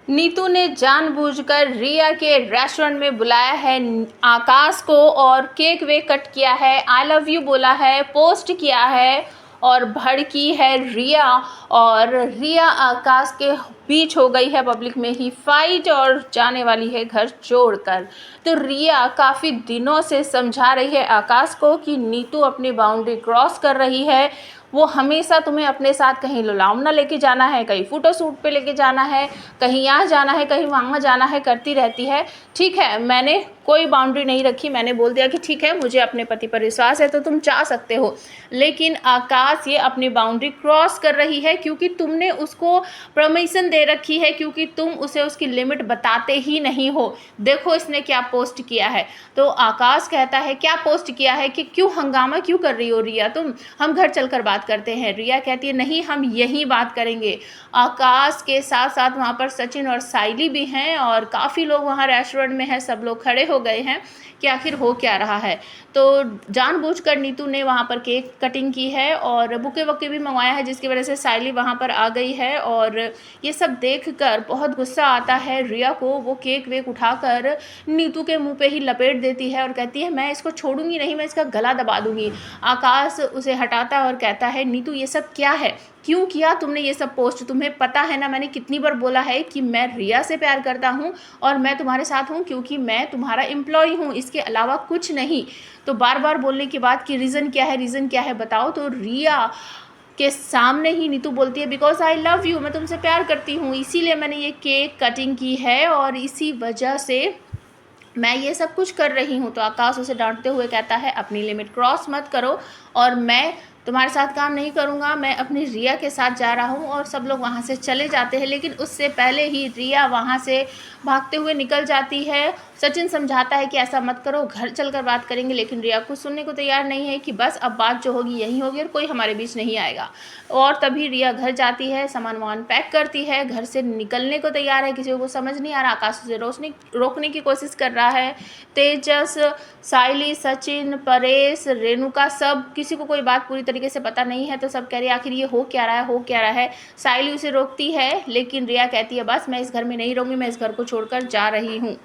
नीतू ने जानबूझकर रिया के रेस्टोरेंट में बुलाया है आकाश को और केक वे कट किया है, आई लव यू बोला है, पोस्ट किया है और भड़की है रिया। और रिया आकाश के बीच हो गई है पब्लिक में ही फाइट और जाने वाली है घर छोड़कर। तो रिया काफ़ी दिनों से समझा रही है आकाश को कि नीतू अपनी बाउंड्री क्रॉस कर रही है। वो हमेशा तुम्हें अपने साथ कहीं लुलावना लेके जाना है, कहीं फ़ोटोशूट पे लेके जाना है, कहीं यहाँ जाना है, कहीं वहाँ जाना है करती रहती है। ठीक है, मैंने कोई बाउंड्री नहीं रखी, मैंने बोल दिया कि ठीक है मुझे अपने पति पर विश्वास है तो तुम जा सकते हो। लेकिन आकाश ये अपनी बाउंड्री क्रॉस कर रही है क्योंकि तुमने उसको परमिशन दे रखी है, क्योंकि तुम उसे उसकी लिमिट बताते ही नहीं हो। देखो इसने क्या पोस्ट किया है। तो आकाश कहता है क्या पोस्ट किया है कि क्यों हंगामा क्यों कर रही हो रिया तुम, हम घर चलकर बात करते हैं। रिया कहती है नहीं हम यहीं बात करेंगे। आकाश के साथ साथ वहाँ पर सचिन और साइली भी हैं और काफ़ी लोग वहाँ रेस्टोरेंट में हैं, सब लोग खड़े हो गए हैं कि आखिर हो क्या रहा है। तो जानबूझकर नीतू ने वहाँ पर केक कटिंग की है और बुके वके भी मंगवाया है, जिसकी वजह से साइली वहाँ पर आ गई है। और ये सब देखकर बहुत गुस्सा आता है रिया को। वो केक वेक उठाकर नीतू के मुंह पे ही लपेट देती है और कहती है मैं इसको छोड़ूंगी नहीं, मैं इसका गला दबा दूंगी। आकाश उसे हटाता है और कहता है नीतू ये सब क्या है, क्यों किया तुमने ये सब पोस्ट, तुम्हें पता है ना मैंने कितनी बार बोला है कि मैं रिया से प्यार करता हूँ और मैं तुम्हारे साथ हूँ क्योंकि मैं तुम्हारा एम्प्लॉय हूँ, इसके अलावा कुछ नहीं। तो बार बार बोलने के बाद कि रीज़न क्या है, रीज़न क्या है बताओ। तो रिया के सामने ही नीतू बोलती है बिकॉज आई लव यू, मैं तुमसे प्यार करती हूँ, इसीलिए मैंने ये केक कटिंग की है और इसी वजह से मैं ये सब कुछ कर रही हूँ। तो आकाश उसे डांटते हुए कहता है अपनी लिमिट क्रॉस मत करो और मैं तुम्हारे साथ काम नहीं करूँगा, मैं अपनी रिया के साथ जा रहा हूँ। और सब लोग वहाँ से चले जाते हैं, लेकिन उससे पहले ही रिया वहाँ से भागते हुए निकल जाती है। सचिन समझाता है कि ऐसा मत करो, घर चलकर बात करेंगे, लेकिन रिया कुछ सुनने को तैयार नहीं है कि बस अब बात जो होगी यही होगी और कोई हमारे बीच नहीं आएगा। और तभी रिया घर जाती है, सामान वामान पैक करती है, घर से निकलने को तैयार है। किसी को समझ नहीं आ रहा, आकाश उसे रोकने की कोशिश कर रहा है। तेजस, साइली, सचिन, परेश, रेणुका, सब किसी को कोई बात पूरी तरीके से पता नहीं है। तो सब कह रहे हैं आखिर ये हो क्या रहा है, हो क्या रहा है। साइली उसे रोकती है लेकिन रिया कहती है बस मैं इस घर में नहीं रहूँगी, मैं इस घर को छोड़कर जा रही हूँ।